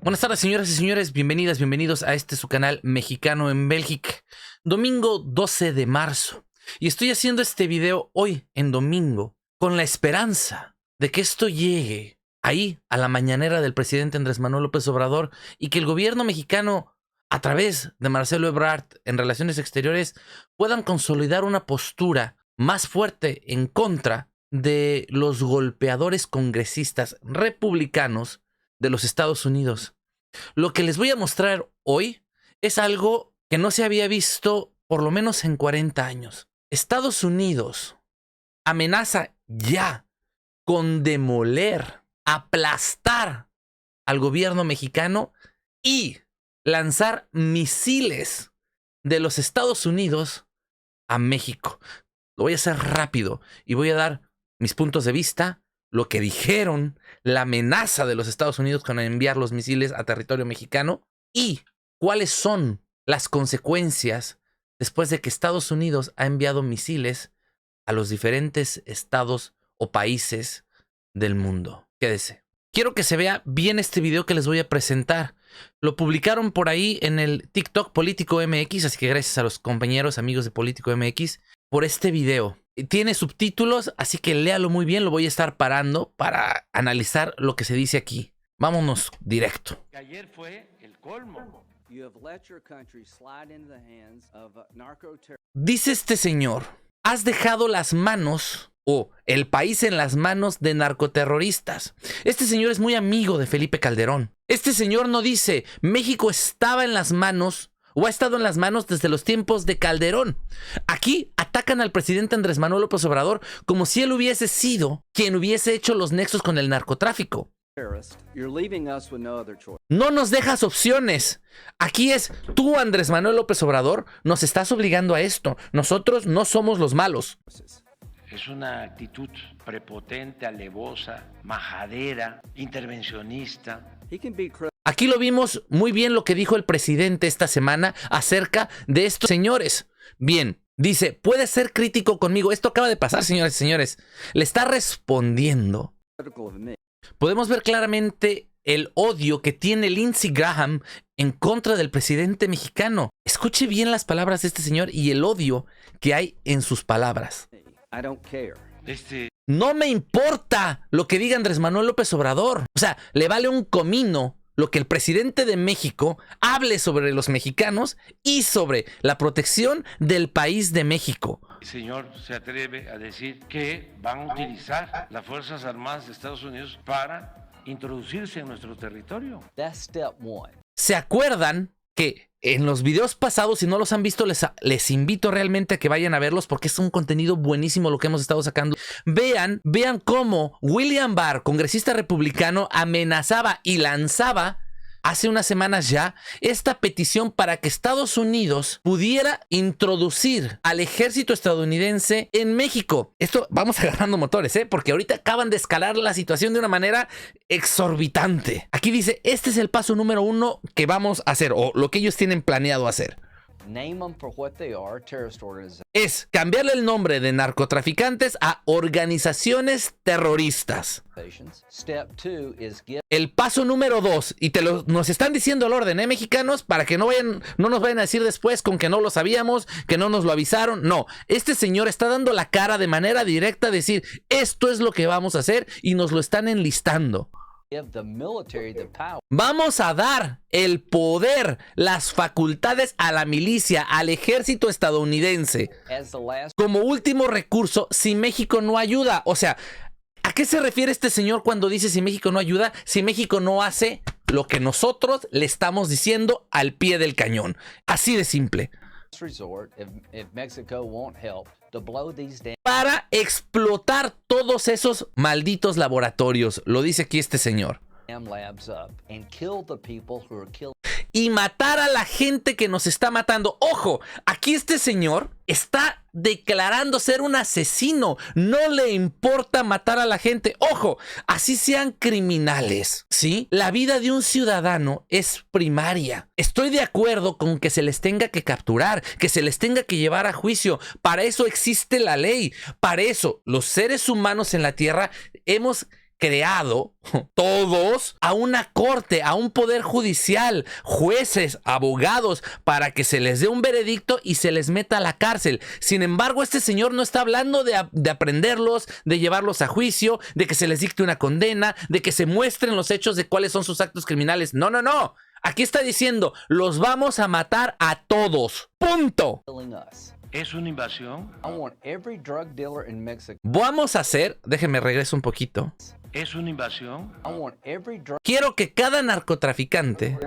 Buenas tardes, señoras y señores, bienvenidas, bienvenidos a su canal Mexicano en Bélgica. Domingo 12 de marzo. Y estoy haciendo este video hoy, en domingo, con la esperanza de que esto llegue ahí, a la mañanera del presidente Andrés Manuel López Obrador, y que el gobierno mexicano, a través de Marcelo Ebrard en Relaciones Exteriores, puedan consolidar una postura más fuerte en contra de los golpeadores congresistas republicanos de los Estados Unidos. Lo que les voy a mostrar hoy es algo que no se había visto por lo menos en 40 años. Estados Unidos amenaza ya con demoler, aplastar al gobierno mexicano y lanzar misiles de los Estados Unidos a México. Lo voy a hacer rápido y voy a dar mis puntos de vista, lo que dijeron, la amenaza de los Estados Unidos con enviar los misiles a territorio mexicano y cuáles son las consecuencias después de que Estados Unidos ha enviado misiles a los diferentes estados o países del mundo. Quédese. Quiero que se vea bien este video que les voy a presentar. Lo publicaron por ahí en el TikTok Político MX, así que gracias a los compañeros, amigos de Político MX, por este video. Tiene subtítulos, así que léalo muy bien. Lo voy a estar parando para analizar lo que se dice aquí. Vámonos directo. Ayer fue el colmo. Dice este señor, has dejado las manos o el país en las manos de narcoterroristas. Este señor es muy amigo de Felipe Calderón. Este señor no dice, México estaba en las manos o ha estado en las manos desde los tiempos de Calderón. Aquí atacan al presidente Andrés Manuel López Obrador como si él hubiese sido quien hubiese hecho los nexos con el narcotráfico. No nos dejas opciones. Aquí es tú, Andrés Manuel López Obrador, nos estás obligando a esto. Nosotros no somos los malos. Es una actitud prepotente, alevosa, majadera, intervencionista. Aquí lo vimos muy bien lo que dijo el presidente esta semana acerca de estos señores. Bien, dice, puedes ser crítico conmigo. Esto acaba de pasar, señores y señores. Le está respondiendo. Podemos ver claramente el odio que tiene Lindsey Graham en contra del presidente mexicano. Escuche bien las palabras de este señor y el odio que hay en sus palabras. No me importa lo que diga Andrés Manuel López Obrador. O sea, le vale un comino lo que el presidente de México hable sobre los mexicanos y sobre la protección del país de México. El señor se atreve a decir que van a utilizar las Fuerzas Armadas de Estados Unidos para introducirse en nuestro territorio. ¿Se acuerdan que en los videos pasados, si no los han visto, les invito realmente a que vayan a verlos porque es un contenido buenísimo lo que hemos estado sacando? Vean cómo William Barr, congresista republicano, amenazaba y lanzaba hace unas semanas ya esta petición para que Estados Unidos pudiera introducir al ejército estadounidense en México. Esto, vamos agarrando motores, porque ahorita acaban de escalar la situación de una manera exorbitante. Aquí dice, este es el paso número 1 que vamos a hacer, o lo que ellos tienen planeado hacer. Es cambiarle el nombre de narcotraficantes a organizaciones terroristas. El paso número 2, y nos están diciendo el orden, mexicanos, para que no nos vayan a decir después con que no lo sabíamos, que no nos lo avisaron. No, este señor está dando la cara de manera directa a decir, esto es lo que vamos a hacer y nos lo están enlistando. Vamos a dar el poder, las facultades a la milicia, al ejército estadounidense, como último recurso si México no ayuda. O sea, ¿a qué se refiere este señor cuando dice si México no ayuda? Si México no hace lo que nosotros le estamos diciendo al pie del cañón. Así de simple. Para explotar todos esos malditos laboratorios, lo dice aquí este señor. Y matar a la gente que nos está matando. Ojo, aquí este señor está declarando ser un asesino. No le importa matar a la gente. Ojo, así sean criminales, ¿sí? La vida de un ciudadano es primaria. Estoy de acuerdo con que se les tenga que capturar, que se les tenga que llevar a juicio. Para eso existe la ley. Para eso los seres humanos en la tierra hemos creado todos a una corte, a un poder judicial, jueces, abogados, para que se les dé un veredicto y se les meta a la cárcel. Sin embargo, este señor no está hablando de aprenderlos, de llevarlos a juicio, de que se les dicte una condena, de que se muestren los hechos de cuáles son sus actos criminales. No, no, no. Aquí está diciendo, los vamos a matar a todos. Punto. Es una invasión. Vamos a hacer, déjenme regreso un poquito. Es una invasión. Quiero que cada narcotraficante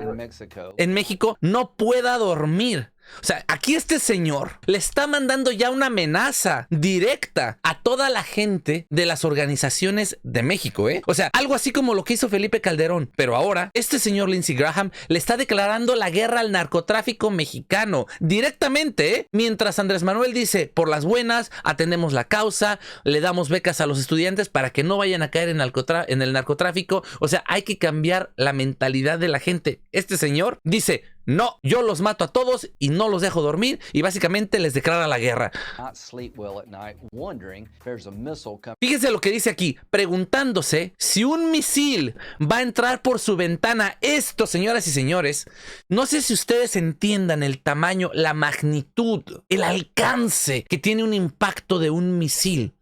en México no pueda dormir. O sea, aquí este señor le está mandando ya una amenaza directa a toda la gente de las organizaciones de México, ¿eh? O sea, algo así como lo que hizo Felipe Calderón. Pero ahora, este señor Lindsey Graham le está declarando la guerra al narcotráfico mexicano directamente, ¿eh? Mientras Andrés Manuel dice, por las buenas, atendemos la causa, le damos becas a los estudiantes para que no vayan a caer en el narcotráfico. O sea, hay que cambiar la mentalidad de la gente. Este señor dice, no, yo los mato a todos y no los dejo dormir, y básicamente les declara la guerra. Fíjense lo que dice aquí, preguntándose si un misil va a entrar por su ventana. Esto, señoras y señores, no sé si ustedes entiendan el tamaño, la magnitud, el alcance que tiene un impacto de un misil.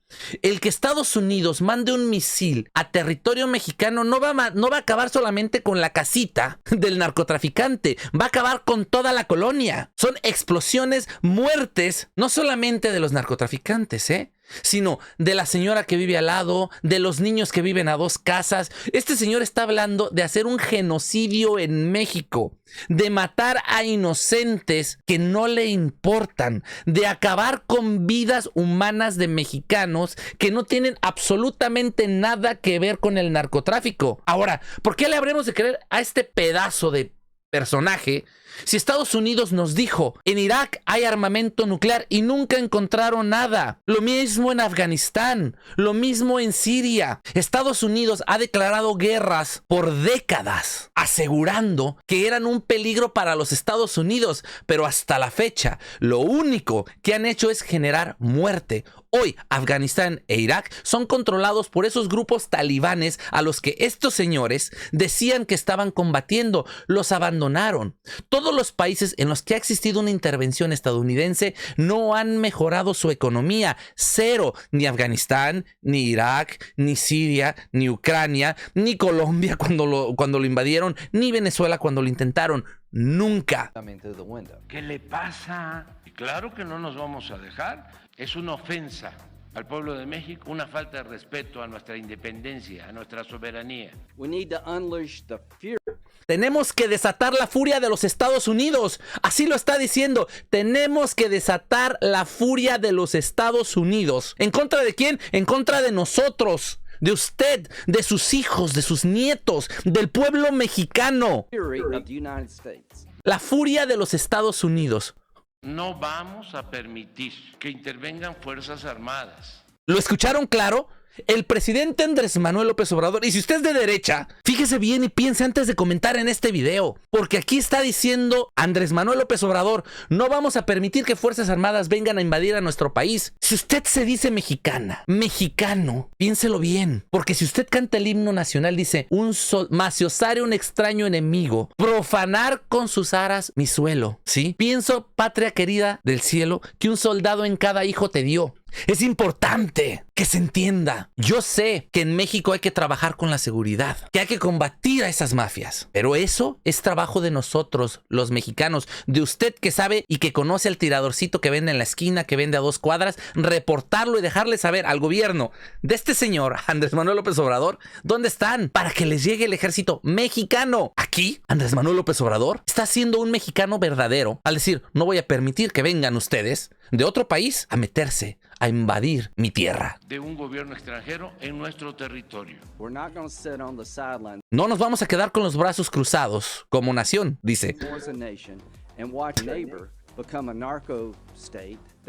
El que Estados Unidos mande un misil a territorio mexicano no va a acabar solamente con la casita del narcotraficante, va a acabar con toda la colonia. Son explosiones, muertes, no solamente de los narcotraficantes, sino de la señora que vive al lado, de los niños que viven a 2 casas. Este señor está hablando de hacer un genocidio en México, de matar a inocentes que no le importan, de acabar con vidas humanas de mexicanos que no tienen absolutamente nada que ver con el narcotráfico. Ahora, ¿por qué le habremos de creer a este pedazo de personaje si Estados Unidos nos dijo, en Irak hay armamento nuclear y nunca encontraron nada? Lo mismo en Afganistán, lo mismo en Siria. Estados Unidos ha declarado guerras por décadas, asegurando que eran un peligro para los Estados Unidos, pero hasta la fecha, lo único que han hecho es generar muerte. Hoy, Afganistán e Irak son controlados por esos grupos talibanes a los que estos señores decían que estaban combatiendo. Los abandonaron. Todos los países en los que ha existido una intervención estadounidense no han mejorado su economía. Cero. Ni Afganistán, ni Irak, ni Siria, ni Ucrania, ni Colombia cuando lo invadieron, ni Venezuela cuando lo intentaron. Nunca. ¿Qué le pasa? Y claro que no nos vamos a dejar. Es una ofensa al pueblo de México, una falta de respeto a nuestra independencia, a nuestra soberanía. Tenemos que desatar la furia de los Estados Unidos. Así lo está diciendo. Tenemos que desatar la furia de los Estados Unidos. ¿En contra de quién? En contra de nosotros, de usted, de sus hijos, de sus nietos, del pueblo mexicano. La furia de los Estados Unidos. No vamos a permitir que intervengan Fuerzas Armadas. ¿Lo escucharon claro? El presidente Andrés Manuel López Obrador. Y si usted es de derecha, fíjese bien y piense antes de comentar en este video, porque aquí está diciendo Andrés Manuel López Obrador, no vamos a permitir que Fuerzas Armadas vengan a invadir a nuestro país. Si usted se dice mexicano, piénselo bien, porque si usted canta el himno nacional, dice, maciosare un extraño enemigo, profanar con sus aras mi suelo, ¿sí? Pienso, patria querida del cielo, que un soldado en cada hijo te dio. Es importante que se entienda. Yo sé que en México hay que trabajar con la seguridad, que hay que combatir a esas mafias, pero eso es trabajo de nosotros, los mexicanos, de usted que sabe y que conoce al tiradorcito que vende en la esquina, que vende a 2 cuadras, reportarlo y dejarle saber al gobierno de este señor, Andrés Manuel López Obrador, dónde están para que les llegue el ejército mexicano. Aquí, Andrés Manuel López Obrador está siendo un mexicano verdadero al decir, no voy a permitir que vengan ustedes de otro país a meterse, a invadir mi tierra. De un gobierno extranjero en nuestro territorio. No nos vamos a quedar con los brazos cruzados como nación, dice.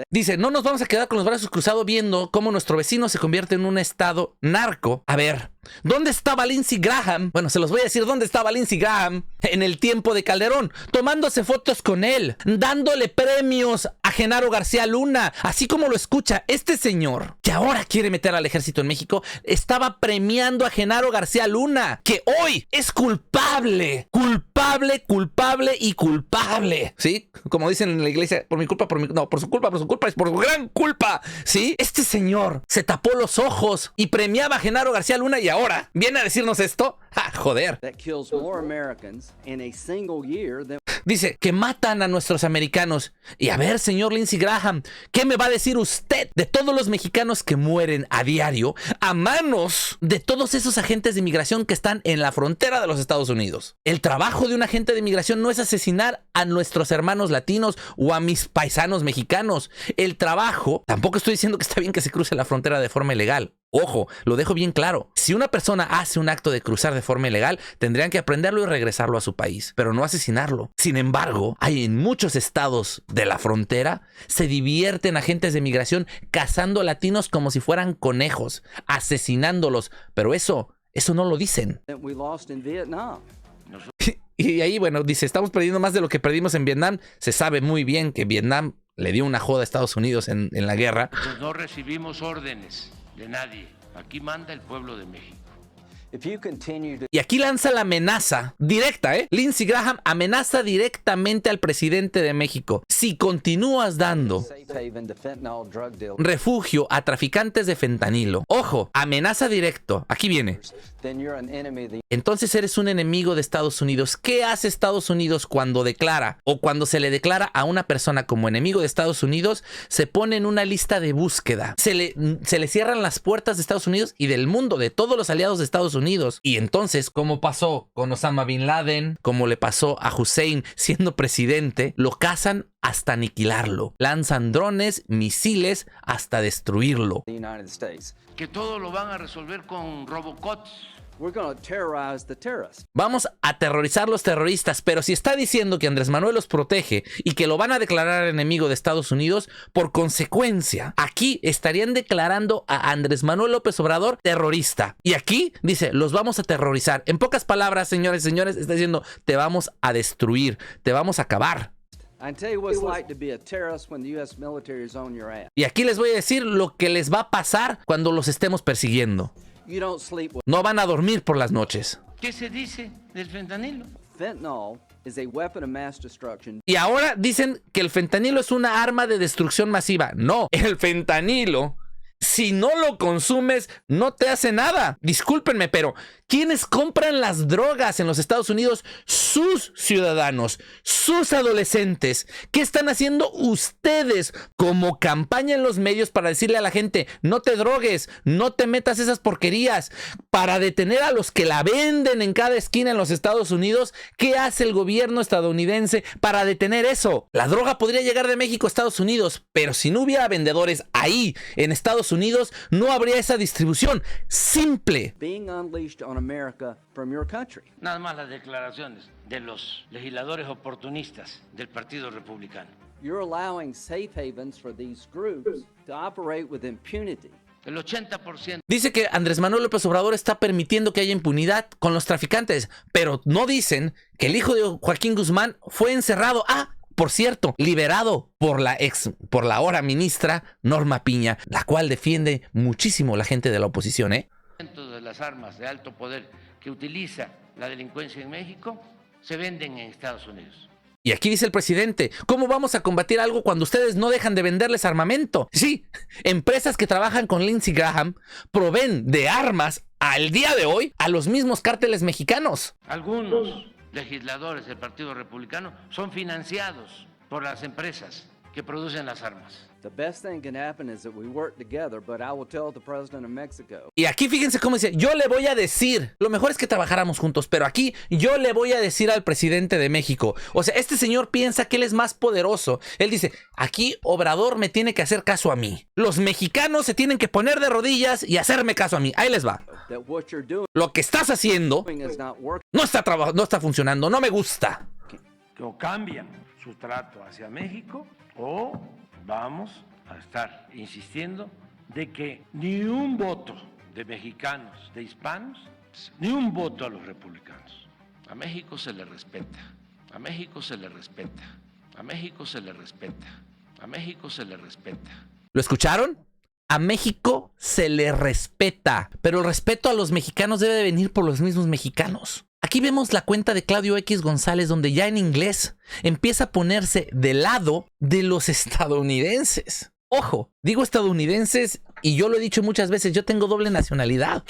Dice, no nos vamos a quedar con los brazos cruzados viendo cómo nuestro vecino se convierte en un estado narco. A ver, ¿dónde estaba Lindsey Graham? Bueno, se los voy a decir dónde estaba Lindsey Graham en el tiempo de Calderón, tomándose fotos con él, dándole premios a Genaro García Luna. Así como lo escucha, este señor que ahora quiere meter al ejército en México estaba premiando a Genaro García Luna, que hoy es culpable, y culpable, ¿sí? Como dicen en la iglesia, por su culpa, es por su gran culpa, ¿sí? Este señor se tapó los ojos y premiaba a Genaro García Luna y ahora viene a decirnos esto. ¡Ja, joder! Dice que matan a nuestros americanos. Y a ver, señor Lindsey Graham, ¿qué me va a decir usted de todos los mexicanos que mueren a diario a manos de todos esos agentes de inmigración que están en la frontera de los Estados Unidos? El trabajo de un agente de inmigración no es asesinar a nuestros hermanos latinos o a mis paisanos mexicanos. El trabajo, tampoco estoy diciendo que está bien que se cruce la frontera de forma ilegal. Ojo, lo dejo bien claro. Si una persona hace un acto de cruzar de forma ilegal, tendrían que aprenderlo y regresarlo a su país, pero no asesinarlo. Sin embargo, hay en muchos estados de la frontera, se divierten agentes de migración cazando latinos como si fueran conejos, asesinándolos, pero eso no lo dicen. Y ahí, bueno, dice, estamos perdiendo más de lo que perdimos en Vietnam. Se sabe muy bien que Vietnam le dio una joda a Estados Unidos en la guerra. Pues no recibimos órdenes de nadie. Aquí manda el pueblo de México. Y aquí lanza la amenaza directa, Lindsey Graham amenaza directamente al presidente de México. Si continúas dando refugio a traficantes de fentanilo, ojo, amenaza directo, aquí viene. Entonces eres un enemigo de Estados Unidos. ¿Qué hace Estados Unidos cuando declara o cuando se le declara a una persona como enemigo de Estados Unidos? Se pone en una lista de búsqueda. Se le cierran las puertas de Estados Unidos y del mundo, de todos los aliados de Estados Unidos. Y entonces, como pasó con Osama Bin Laden, como le pasó a Hussein siendo presidente, lo cazan hasta aniquilarlo. Lanzan drones, misiles, hasta destruirlo. Que todo lo van a resolver con robocots. Vamos a aterrorizar los terroristas, pero si está diciendo que Andrés Manuel los protege y que lo van a declarar enemigo de Estados Unidos, por consecuencia, aquí estarían declarando a Andrés Manuel López Obrador terrorista. Y aquí dice, los vamos a aterrorizar. En pocas palabras, señores, está diciendo, te vamos a destruir, te vamos a acabar. Y aquí les voy a decir lo que les va a pasar cuando los estemos persiguiendo. No van a dormir por las noches. ¿Qué se dice del fentanilo? Y ahora dicen que el fentanilo es una arma de destrucción masiva. No, el fentanilo, si no lo consumes, no te hace nada. Discúlpenme, pero ¿quiénes compran las drogas en los Estados Unidos? Sus ciudadanos, sus adolescentes. ¿Qué están haciendo ustedes como campaña en los medios para decirle a la gente, no te drogues, no te metas esas porquerías? Para detener a los que la venden en cada esquina en los Estados Unidos, ¿qué hace el gobierno estadounidense para detener eso? La droga podría llegar de México a Estados Unidos, pero si no hubiera vendedores ahí en Estados Unidos, no habría esa distribución. Simple. Nada más las declaraciones de los legisladores oportunistas del Partido Republicano. You're allowing safe havens for these groups to operate with impunity. El 80%. Dice que Andrés Manuel López Obrador está permitiendo que haya impunidad con los traficantes, pero no dicen que el hijo de Joaquín Guzmán fue encerrado. Por cierto, liberado por la ahora ministra Norma Piña, la cual defiende muchísimo la gente de la oposición, De las armas de alto poder que utiliza la delincuencia en México se venden en Estados Unidos. Y aquí dice el presidente, ¿cómo vamos a combatir algo cuando ustedes no dejan de venderles armamento? Sí, empresas que trabajan con Lindsey Graham proveen de armas al día de hoy a los mismos cárteles mexicanos. Algunos legisladores del Partido Republicano son financiados por las empresas que producen las armas. Y aquí fíjense cómo dice, yo le voy a decir, lo mejor es que trabajáramos juntos, pero aquí yo le voy a decir al presidente de México. O sea, este señor piensa que él es más poderoso. Él dice, aquí Obrador me tiene que hacer caso a mí. Los mexicanos se tienen que poner de rodillas y hacerme caso a mí. Ahí les va. Lo que estás haciendo no está funcionando, no me gusta. Que o cambian su trato hacia México o vamos a estar insistiendo de que ni un voto de mexicanos, de hispanos, ni un voto a los republicanos. A México se le respeta, a México se le respeta, a México se le respeta, a A México se le respeta. ¿Lo escucharon? A México se le respeta, pero el respeto a los mexicanos debe de venir por los mismos mexicanos. Aquí vemos la cuenta de Claudio X González, donde ya en inglés empieza a ponerse del lado de los estadounidenses. Ojo, digo estadounidenses y yo lo he dicho muchas veces, yo tengo doble nacionalidad.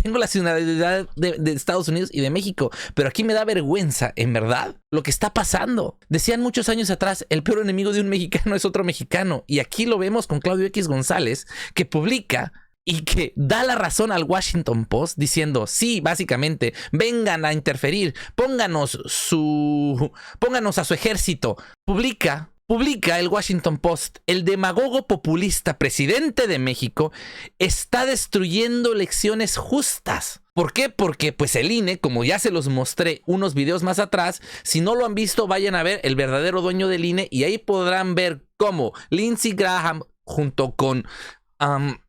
Tengo la nacionalidad de Estados Unidos y de México, pero aquí me da vergüenza, en verdad, lo que está pasando. Decían muchos años atrás, el peor enemigo de un mexicano es otro mexicano. Y aquí lo vemos con Claudio X González, que publica y que da la razón al Washington Post diciendo, sí, básicamente, vengan a interferir, pónganos a su ejército. Publica el Washington Post, el demagogo populista presidente de México está destruyendo elecciones justas. ¿Por qué? Porque pues el INE, como ya se los mostré unos videos más atrás, si no lo han visto, vayan a ver El verdadero dueño del INE y ahí podrán ver cómo Lindsey Graham junto con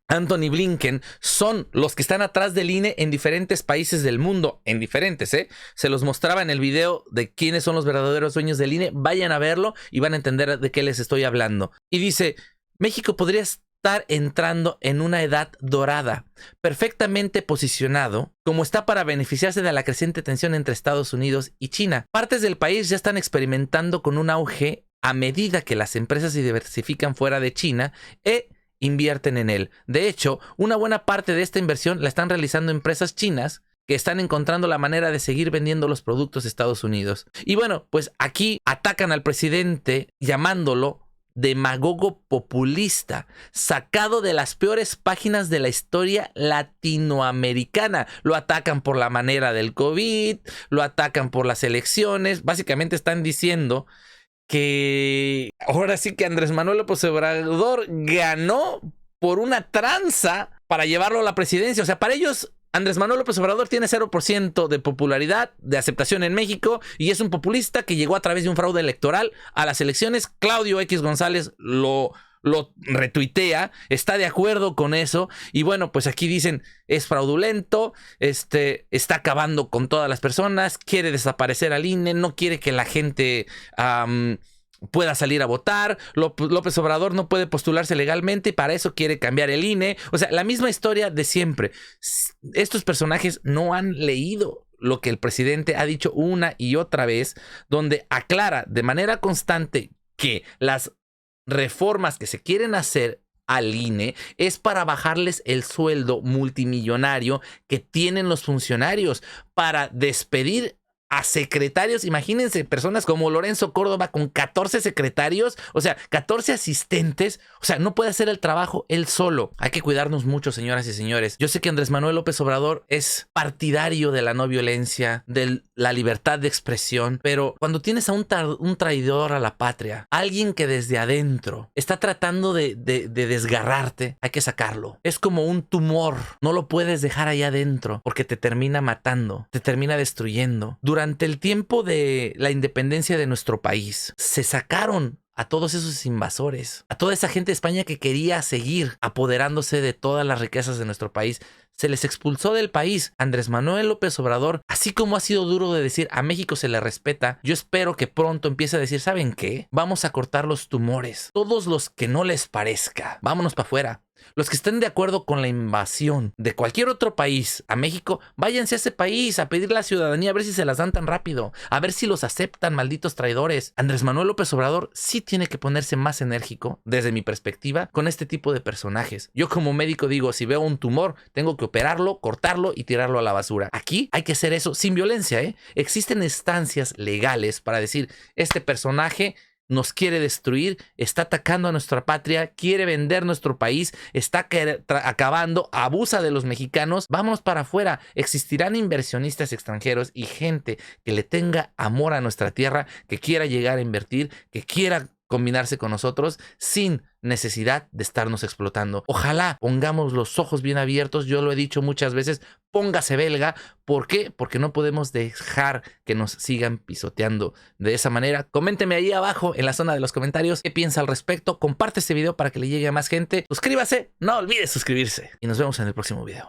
Anthony Blinken son los que están atrás del INE en diferentes países del mundo, en diferentes, se los mostraba en el video de quiénes son los verdaderos dueños del INE, vayan a verlo y van a entender de qué les estoy hablando. Y dice, México podría estar entrando en una edad dorada, perfectamente posicionado, como está para beneficiarse de la creciente tensión entre Estados Unidos y China. Partes del país ya están experimentando con un auge a medida que las empresas se diversifican fuera de China invierten en él. De hecho, una buena parte de esta inversión la están realizando empresas chinas que están encontrando la manera de seguir vendiendo los productos de Estados Unidos. Y bueno, pues aquí atacan al presidente llamándolo demagogo populista, sacado de las peores páginas de la historia latinoamericana. Lo atacan por la manera del COVID, lo atacan por las elecciones. Básicamente están diciendo que ahora sí que Andrés Manuel López Obrador ganó por una tranza para llevarlo a la presidencia. O sea, para ellos Andrés Manuel López Obrador tiene 0% de popularidad, de aceptación en México y es un populista que llegó a través de un fraude electoral a las elecciones. Claudio X González lo retuitea, está de acuerdo con eso y bueno, pues aquí dicen es fraudulento, está acabando con todas las personas, quiere desaparecer al INE, no quiere que la gente pueda salir a votar, López Obrador no puede postularse legalmente y para eso quiere cambiar el INE, o sea, la misma historia de siempre. Estos personajes no han leído lo que el presidente ha dicho una y otra vez, donde aclara de manera constante que las reformas que se quieren hacer al INE es para bajarles el sueldo multimillonario que tienen los funcionarios, para despedir a secretarios. Imagínense personas como Lorenzo Córdoba con 14 secretarios, o sea, 14 asistentes, o sea, no puede hacer el trabajo él solo. Hay que cuidarnos mucho, señoras y señores. Yo sé que Andrés Manuel López Obrador es partidario de la no violencia, de la libertad de expresión, pero cuando tienes a un traidor a la patria, alguien que desde adentro está tratando de desgarrarte, hay que sacarlo. Es como un tumor, no lo puedes dejar allá adentro porque te termina matando, te termina destruyendo. Durante el tiempo de la independencia de nuestro país, se sacaron a todos esos invasores, a toda esa gente de España que quería seguir apoderándose de todas las riquezas de nuestro país. Se les expulsó del país. Andrés Manuel López Obrador, así como ha sido duro de decir a México se le respeta, yo espero que pronto empiece a decir, ¿saben qué? Vamos a cortar los tumores. Todos los que no les parezca, vámonos para afuera. Los que estén de acuerdo con la invasión de cualquier otro país a México, váyanse a ese país a pedir la ciudadanía, a ver si se las dan tan rápido, a ver si los aceptan, malditos traidores. Andrés Manuel López Obrador sí tiene que ponerse más enérgico, desde mi perspectiva, con este tipo de personajes. Yo como médico digo, si veo un tumor, tengo que operarlo, cortarlo y tirarlo a la basura. Aquí hay que hacer eso sin violencia, ¿eh? Existen instancias legales para decir, este personaje nos quiere destruir, está atacando a nuestra patria, quiere vender nuestro país, está acabando, abusa de los mexicanos. Vámonos para afuera. Existirán inversionistas extranjeros y gente que le tenga amor a nuestra tierra, que quiera llegar a invertir, que quiera combinarse con nosotros sin necesidad de estarnos explotando. Ojalá pongamos los ojos bien abiertos. Yo lo he dicho muchas veces, póngase belga. ¿Por qué? Porque no podemos dejar que nos sigan pisoteando de esa manera. Coménteme ahí abajo en la zona de los comentarios qué piensa al respecto. Comparte este video para que le llegue a más gente. Suscríbase, no olvides suscribirse y nos vemos en el próximo video.